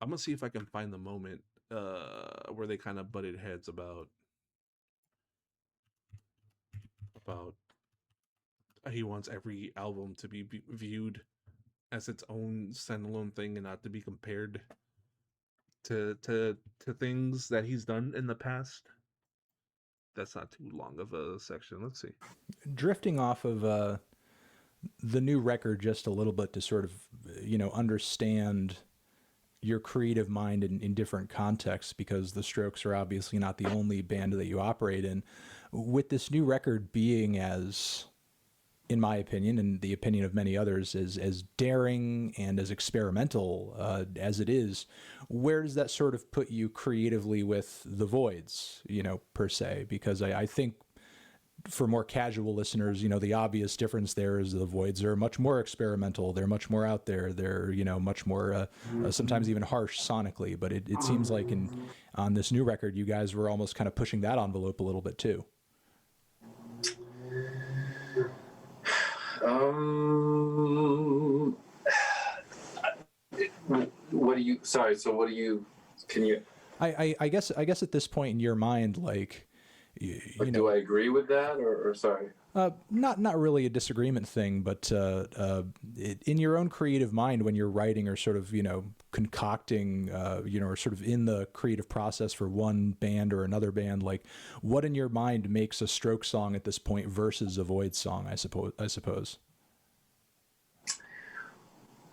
I'm gonna see if I can find the moment where they kind of butted heads about he wants every album to be viewed as its own standalone thing and not to be compared to things that he's done in the past. That's not too long of a section. Let's see. Drifting off of the new record just a little bit to sort of, understand your creative mind in different contexts, because the Strokes are obviously not the only band that you operate in. With this new record being as, in my opinion, and the opinion of many others, as daring and as experimental as it is, where does that sort of put you creatively with the Voids, per se? Because I think for more casual listeners, the obvious difference there is the Voids are much more experimental. They're much more out there. They're, much more, sometimes even harsh sonically. But it seems like on this new record, you guys were almost kind of pushing that envelope a little bit too. What do you? Sorry. So what do you? Can you? I guess at this point in your mind, like, do I agree with that, or sorry? Not really a disagreement thing, but in your own creative mind, when you're writing or sort of concocting, or sort of in the creative process for one band or another band, like what in your mind makes a Stroke song at this point versus a Void song? I suppose.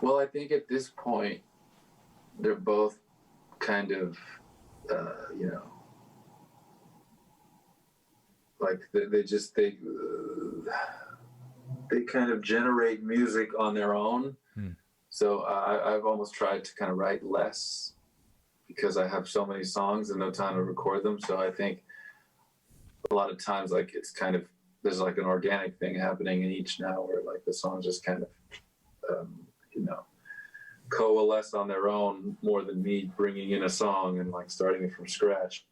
Well, I think at this point, they're both kind of, like they kind of generate music on their own. So I've almost tried to kind of write less because I have so many songs and no time to record them. So I think a lot of times, like, it's kind of, there's like an organic thing happening in each now where like the songs just kind of, coalesce on their own more than me bringing in a song and like starting it from scratch.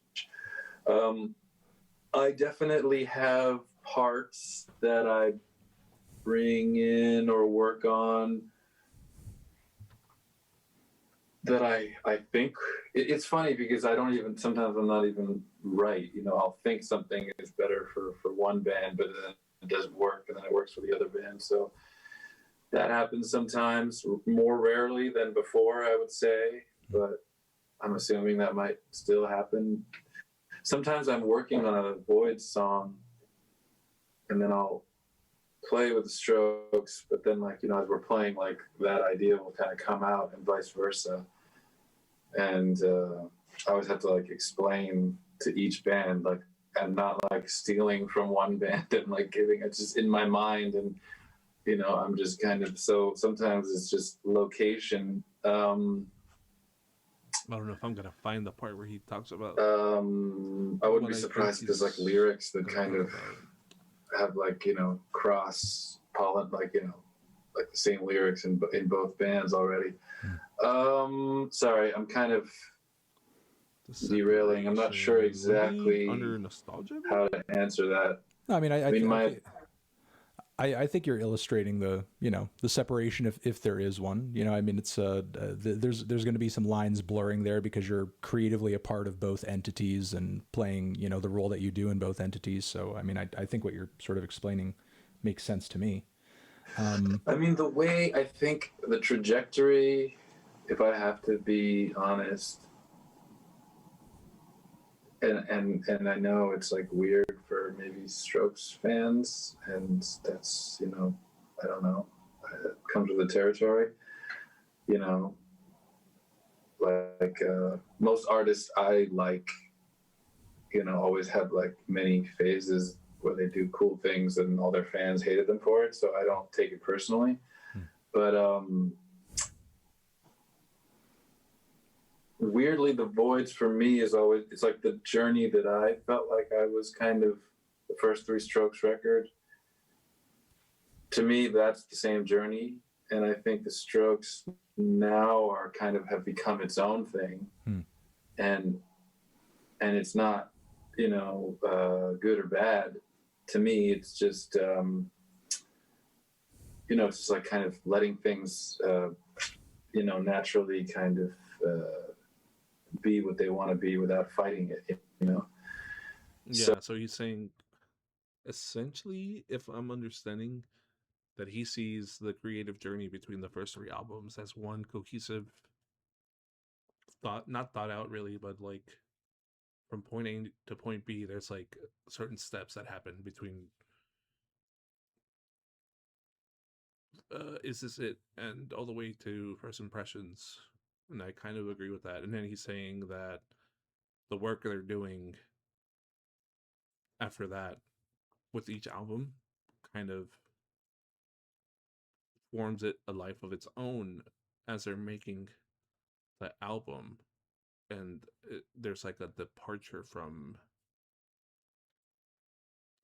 I definitely have parts that I bring in or work on that I think it's funny because sometimes I'm not even right. I'll think something is better for one band, but then it doesn't work, and then it works for the other band. So that happens sometimes, more rarely than before, I would say, but I'm assuming that might still happen. Sometimes I'm working on a Void song and then I'll play with the Strokes, but then as we're playing, like that idea will kind of come out and vice versa. And I always have to like explain to each band, like, I'm not like stealing from one band and like giving it just in my mind. And I'm just kind of, so sometimes it's just location. I don't know if I'm gonna find the part where he talks about. I wouldn't be surprised because like lyrics that kind of have like cross pollen, like like the same lyrics in both bands already. Sorry, I'm kind of derailing. I'm not sure exactly under nostalgia how to answer that. No, I mean, I think you're illustrating the the separation if there is one. I mean, it's there's going to be some lines blurring there because you're creatively a part of both entities and playing the role that you do in both entities. So I mean, I think what you're sort of explaining makes sense to me. I mean, the way I think the trajectory, if I have to be honest, and I know it's like weird for maybe Strokes fans, and that's I don't know, it comes with the territory, like most artists I like, always have like many phases where they do cool things and all their fans hated them for it, so I don't take it personally. But weirdly, the Voids for me is always, it's like the journey that I felt like I was kind of, the first three Strokes record, to me that's the same journey, and I think the Strokes now are kind of have become its own thing. And it's not good or bad. To me it's just it's just like kind of letting things naturally kind of be what they want to be without fighting it, you know. Yeah, so he's saying essentially, if I'm understanding, that he sees the creative journey between the first three albums as one cohesive thought, not thought out really, but like from point A to point B, there's like certain steps that happen between Is This It and all the way to First Impressions. And I kind of agree with that. And then he's saying that the work they're doing after that with each album kind of forms it a life of its own as they're making the album. And there's like a departure from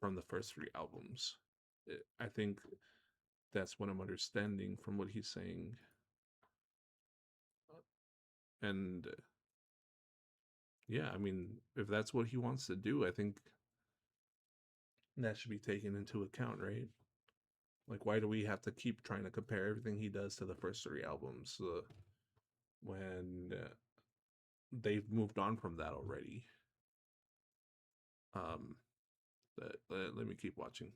the first three albums. I think that's what I'm understanding from what he's saying. And yeah, I mean, if that's what he wants to do, I think that should be taken into account, right? Like, why do we have to keep trying to compare everything he does to the first three albums when they've moved on from that already? Um, let me keep watching.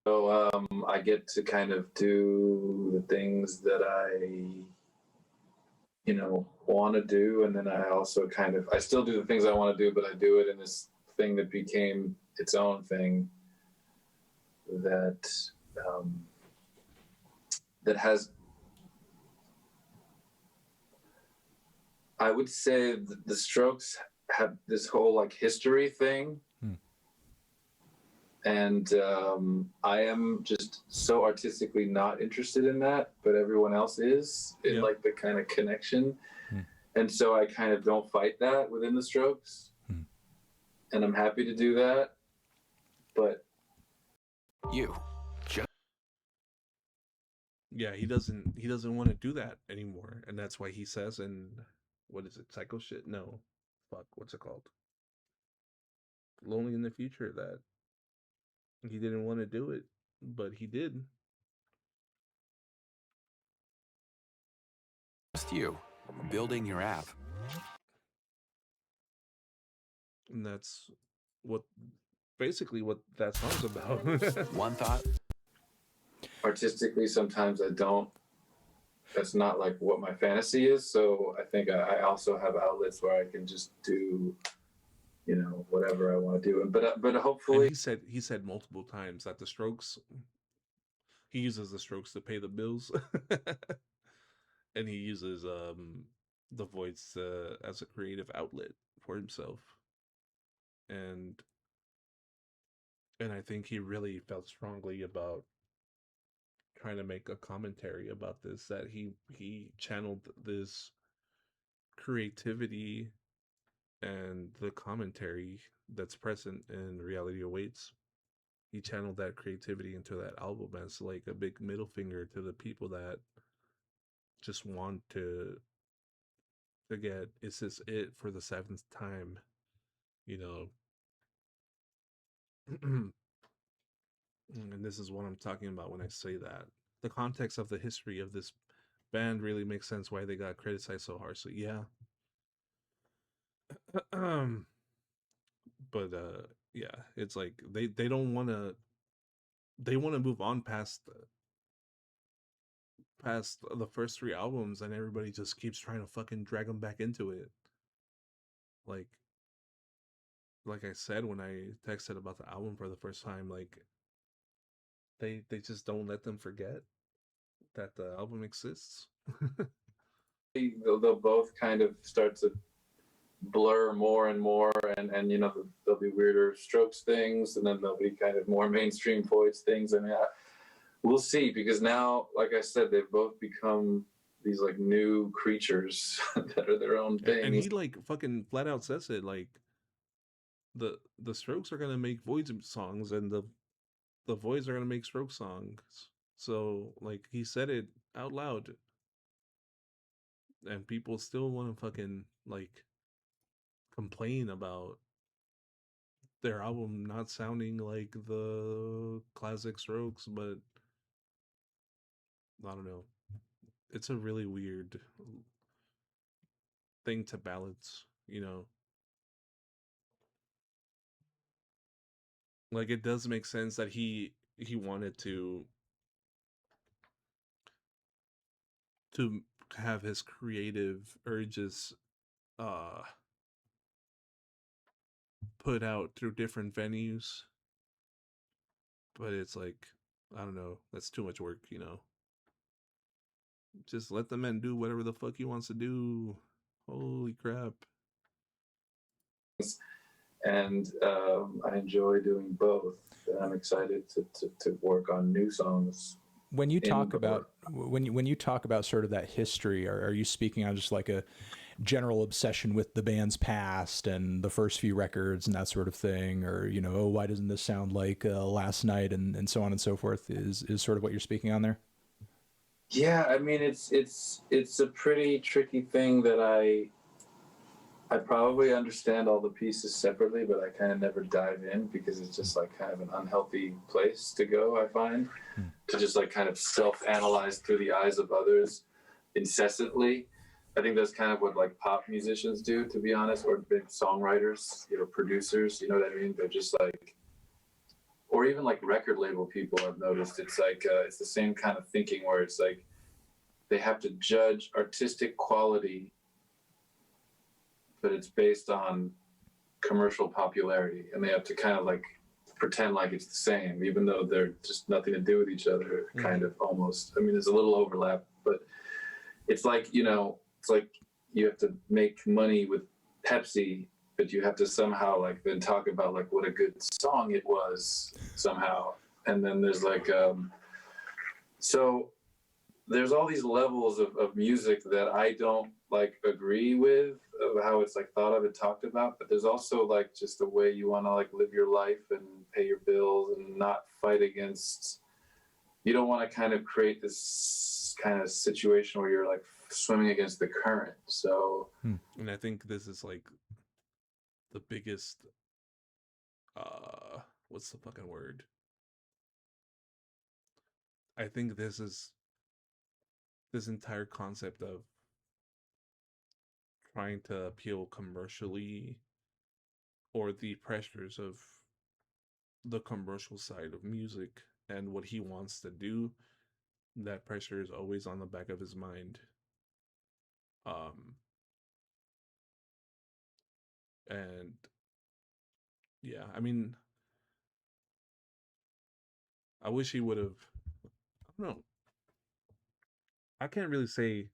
So I get to kind of do the things that I, you know, want to do, and then I also I still do the things I want to do, but I do it in this thing that became its own thing that that has, I would say, the Strokes have this whole like history thing. And I am just so artistically not interested in that, but everyone else is in like the kind of connection. And so I kind of don't fight that within the Strokes. And I'm happy to do that. But yeah, he doesn't want to do that anymore. And that's why he says, and what is it, Psycho Shit? No. Fuck, what's it called? Lonely in the Future, that he didn't want to do it, but he did. Just you building your app. And that's what basically what that song's about. One thought. Artistically, sometimes I don't. That's not like what my fantasy is. So I think I also have outlets where I can just do, you know, whatever I want to do. But hopefully, and he said multiple times that the Strokes, he uses the Strokes to pay the bills, and he uses the voice as a creative outlet for himself. And I think he really felt strongly about trying to make a commentary about this, that he channeled this creativity and the commentary that's present in Reality Awaits. He channeled that creativity into that album as like a big middle finger to the people that just want to get Is This It for the seventh time, you know. And this is what I'm talking about when I say that. The context of the history of this band really makes sense why they got criticized so harshly. Yeah. But yeah, it's like they don't want to, they want to move on past the first three albums, and everybody just keeps trying to fucking drag them back into it. Like I said when I texted about the album for the first time, like they just don't let them forget that the album exists. they'll both kind of start to blur more and more, and you know, there'll be weirder Strokes things, and then there'll be kind of more mainstream Voids things. I mean, we'll see, because now, like I said, they've both become these like new creatures that are their own things. And he like fucking flat out says it, like the Strokes are gonna make Voids songs, and the Voids are gonna make Stroke songs. So like he said it out loud, and people still want to fucking like complain about their album not sounding like the classic Strokes. But I don't know. It's a really weird thing to balance, you know. Like it does make sense that he wanted to have his creative urges uh put out through different venues, but it's like I don't know, that's too much work, you know. Just let the man do whatever the fuck he wants to do. Holy crap. And I enjoy doing both. And I'm excited to work on new songs. When you talk about when you talk about sort of that history, are you speaking on just like a general obsession with the band's past and the first few records and that sort of thing, or you know, oh, why doesn't this sound like Last Night, and so on and so forth? Is sort of what you're speaking on there? Yeah, I mean it's a pretty tricky thing that I probably understand all the pieces separately, but I kind of never dive in because it's just like kind of an unhealthy place to go, I find, to just like kind of self-analyze through the eyes of others incessantly. I think that's kind of what like pop musicians do, to be honest, or big songwriters, you know, producers, you know what I mean? They're just like, or even like record label people, I've noticed. It's like, it's the same kind of thinking where it's like they have to judge artistic quality, but it's based on commercial popularity, and they have to kind of like pretend like it's the same, even though they're just nothing to do with each other, kind of almost. I mean, there's a little overlap, but it's like, you know, it's like you have to make money with Pepsi, but you have to somehow like then talk about like what a good song it was somehow. And then there's like, so there's all these levels of music that I don't like agree with, of how it's like thought of and talked about, but there's also like just the way you want to like live your life and pay your bills and not fight against, you don't want to kind of create this kind of situation where you're like swimming against the current. So And I think this is like the biggest what's the fucking word? I think this is this entire concept of trying to appeal commercially, or the pressures of the commercial side of music and what he wants to do, that pressure is always on the back of his mind. Um and yeah, I mean, I wish he would have, I don't know. I can't really say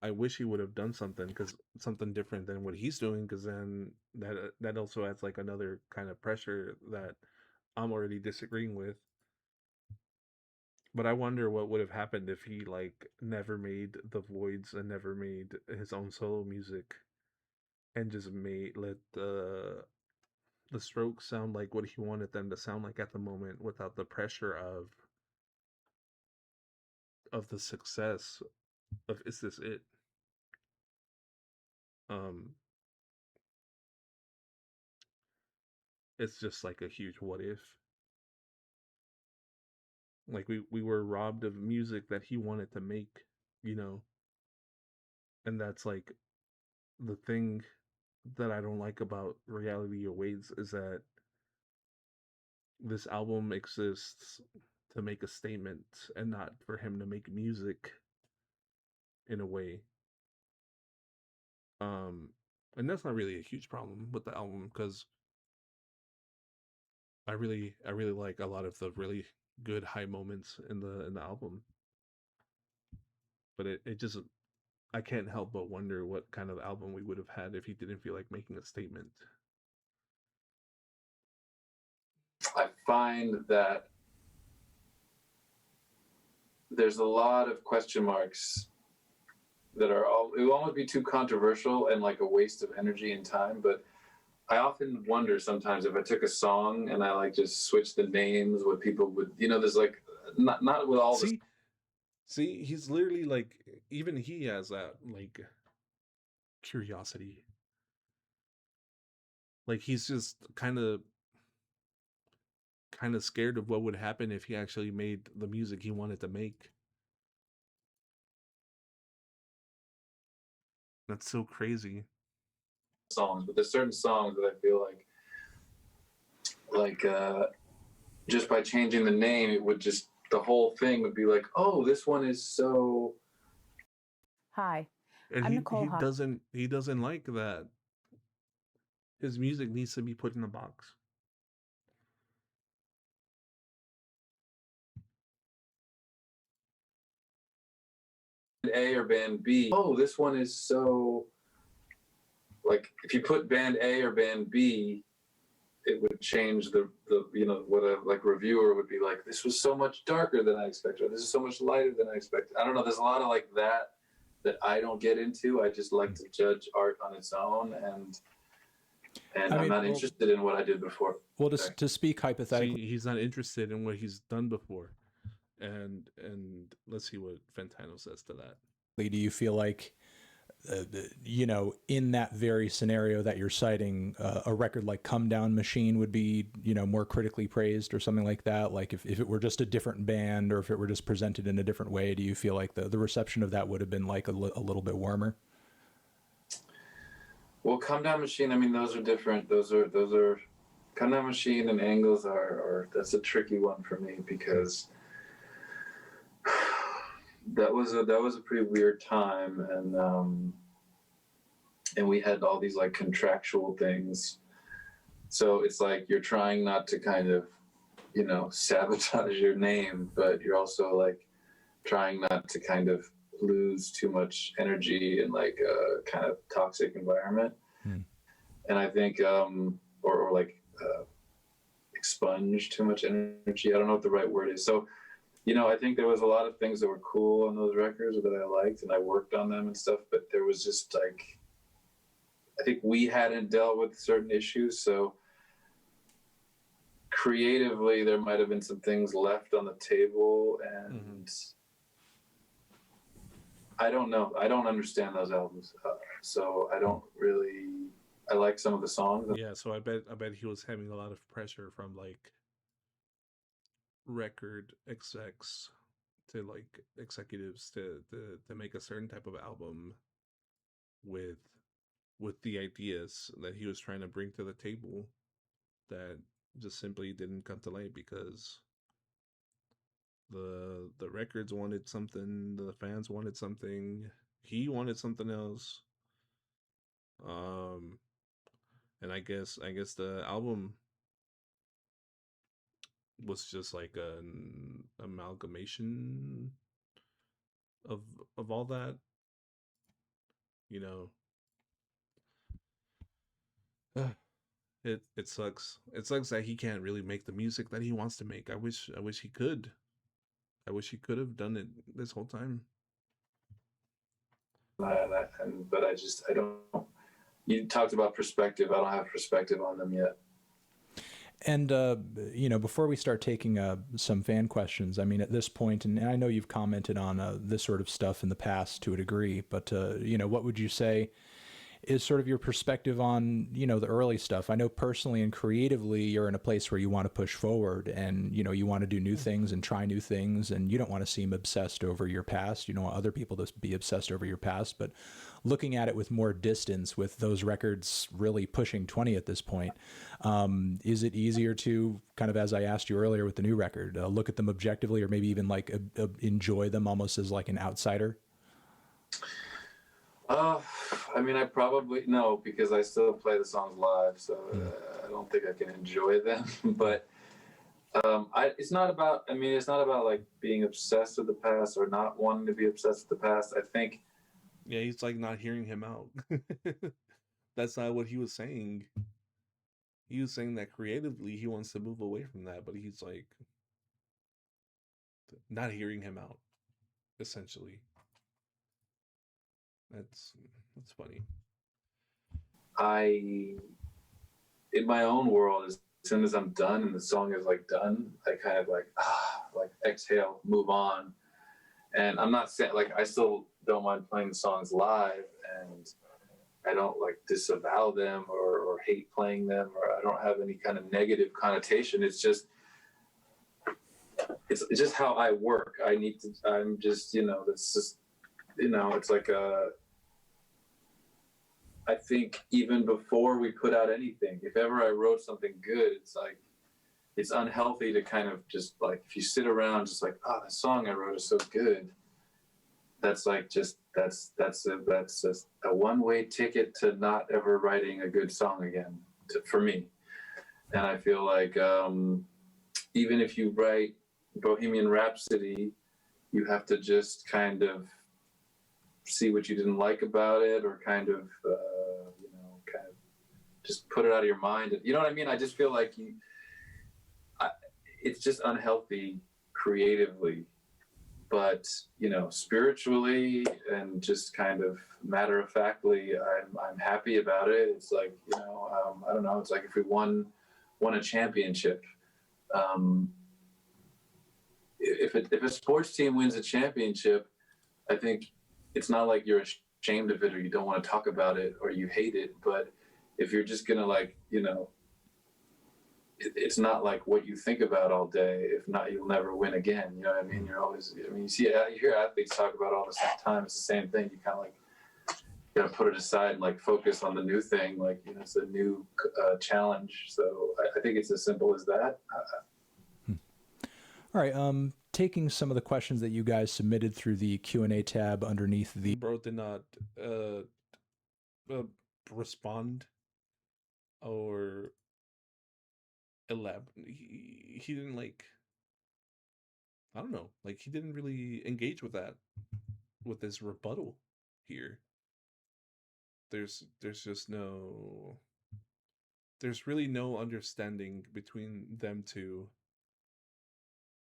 I wish he would have done something, because something different than what he's doing, because then that also adds like another kind of pressure that I'm already disagreeing with. But I wonder what would have happened if he like never made the Voids and never made his own solo music, and just let the Strokes sound like what he wanted them to sound like at the moment, without the pressure of the success of Is This It? Um it's just like a huge what if. Like we were robbed of music that he wanted to make, you know. And that's like the thing that I don't like about Reality Awaits, is that this album exists to make a statement and not for him to make music, in a way. Um and that's not really a huge problem with the album, because I really like a lot of the really good high moments in the album. But it just, I can't help but wonder what kind of album we would have had if he didn't feel like making a statement. I find that there's a lot of question marks that are all, it will almost be too controversial and like a waste of energy and time. But I often wonder sometimes if I took a song and I like just switched the names, what people would, you know, there's like, not with all this. See, he's literally like, even he has that like curiosity. Like he's just kind of scared of what would happen if he actually made the music he wanted to make. That's so crazy. songs, but there's certain songs that I feel like just by changing the name, it would just, the whole thing would be like, oh, this one is so. Hi, And I'm Nicole he Hawk. doesn't like that. His music needs to be put in a box. A or band B. Oh, this one is so. Like if you put band A or band B, it would change the what a like reviewer would be like. This was so much darker than I expected. Or this is so much lighter than I expected. I don't know. There's a lot of like that I don't get into. I just like to judge art on its own, and I'm not interested in what I did before. Well, to speak hypothetically, See, he's not interested in what he's done before, and let's see what Fantano says to that. do you feel like, in that very scenario that you're citing, a record like Come Down Machine would be, more critically praised or something like that? Like if it were just a different band or if it were just presented in a different way, do you feel like the reception of that would have been like a little bit warmer? Well, Come Down Machine, I mean, those are different. Those are Come Down Machine and Angles are that's a tricky one for me because that was a pretty weird time, and we had all these like contractual things. So it's like you're trying not to kind of, sabotage your name, but you're also like trying not to kind of lose too much energy in like a kind of toxic environment. And I think or like expunge too much energy. I don't know what the right word is. So I think there was a lot of things that were cool on those records that I liked, and I worked on them and stuff, but there was just like, I think we hadn't dealt with certain issues, so creatively there might have been some things left on the table, and I don't know. I don't understand those albums, so I don't really. I like some of the songs. Yeah, so I bet he was having a lot of pressure from like record execs to like executives to make a certain type of album with the ideas that he was trying to bring to the table that just simply didn't come to light because the records wanted something, the fans wanted something, he wanted something else. And I guess the album was just like an amalgamation of all that, you know. It sucks. It sucks that he can't really make the music that he wants to make. I wish he could. I wish he could have done it this whole time. But I don't. You talked about perspective. I don't have perspective on them yet. And, before we start taking some fan questions, I mean, at this point, and I know you've commented on this sort of stuff in the past to a degree, but, what would you say is sort of your perspective on, the early stuff? I know personally and creatively, you're in a place where you want to push forward and, you want to do new things and try new things, and you don't want to seem obsessed over your past. You don't want other people to be obsessed over your past, but looking at it with more distance, with those records really pushing 20 at this point, is it easier to kind of, as I asked you earlier with the new record, look at them objectively or maybe even like enjoy them almost as like an outsider? I mean, I probably no, because I still play the songs live, so I don't think I can enjoy them. But it's not about. I mean, it's not about like being obsessed with the past or not wanting to be obsessed with the past. I think. Yeah, he's like not hearing him out. That's not what he was saying. He was saying that creatively he wants to move away from that, but he's like not hearing him out, essentially. That's funny. In my own world, as soon as I'm done and the song is like done, I kind of like exhale, move on. And I'm not saying like I still don't mind playing the songs live, and I don't like disavow them or hate playing them, or I don't have any kind of negative connotation. It's just how I work. I'm just, that's just, it's like I think even before we put out anything, if ever I wrote something good, it's like, it's unhealthy to kind of just like, if you sit around just like, oh, the song I wrote is so good. That's like just that's just a one-way ticket to not ever writing a good song again for me. And I feel like even if you write Bohemian Rhapsody, you have to just kind of see what you didn't like about it, or kind of kind of just put it out of your mind. You know what I mean? I just feel like it's just unhealthy creatively, but spiritually and just kind of matter of factly, I'm happy about it. It's like I don't know. It's like if we won a championship. If a sports team wins a championship, I think it's not like you're ashamed of it or you don't want to talk about it or you hate it. But if you're just gonna it's not like what you think about all day. If not, you'll never win again. You know what I mean? You're always. I mean, you hear athletes talk about all the time. It's the same thing. You kind of like gotta put it aside and like focus on the new thing. Like it's a new challenge. So I think it's as simple as that. All right. Taking some of the questions that you guys submitted through the Q&A tab underneath the... Bro did not respond or elaborate. He didn't like... I don't know. Like, he didn't really engage with that, with this rebuttal here. There's just no... There's really no understanding between them two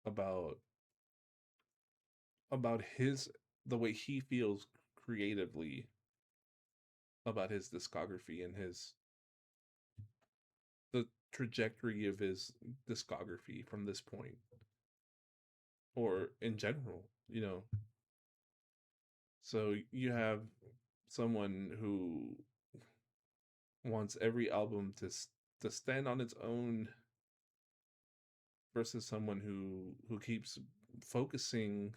about the way he feels creatively about his discography and the trajectory of his discography from this point, or in general, So you have someone who wants every album to stand on its own, versus someone who keeps focusing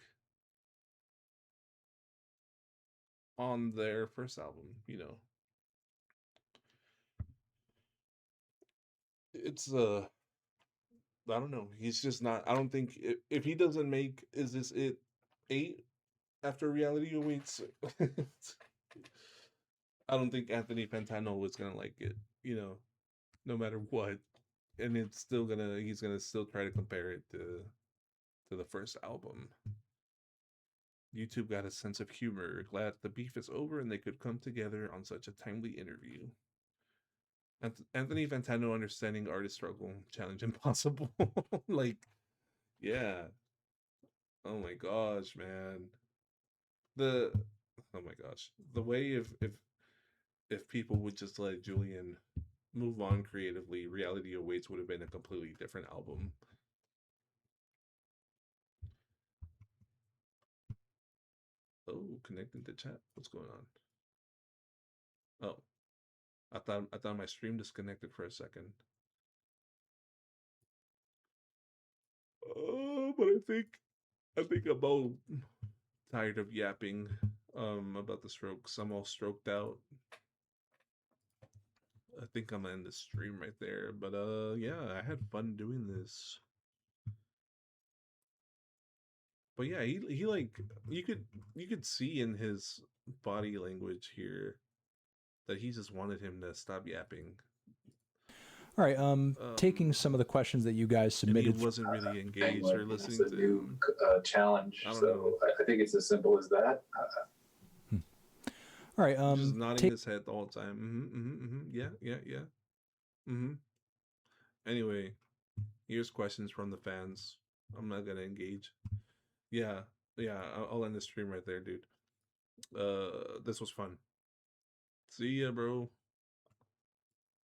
on their first album. It's I don't know. He's just not. I don't think if he doesn't make Is This It 8 after Reality Awaits, I don't think Anthony Fantano was gonna like it. No matter what, and he's gonna still try to compare it to the first album. YouTube got a sense of humor. Glad the beef is over and they could come together on such a timely interview. Anthony Fantano understanding artist struggle, challenge impossible. Like, yeah. Oh my gosh, man. Oh my gosh. The way if people would just let Julian move on creatively, Reality Awaits would have been a completely different album. Oh, connecting to chat. What's going on? Oh. I thought my stream disconnected for a second. But I think I'm all tired of yapping about the strokes. I'm all stroked out. I think I'm gonna end the stream right there. But yeah, I had fun doing this. But yeah, he like you could see in his body language here that he just wanted him to stop yapping. All right. Taking some of the questions that you guys submitted. He wasn't really engaged or listening it's a new challenge. So I think it's as simple as that. All right. Just nodding his head the whole time. Yeah. Anyway, here's questions from the fans. I'm not gonna engage. Yeah. I'll end the stream right there, dude. This was fun. See ya, bro.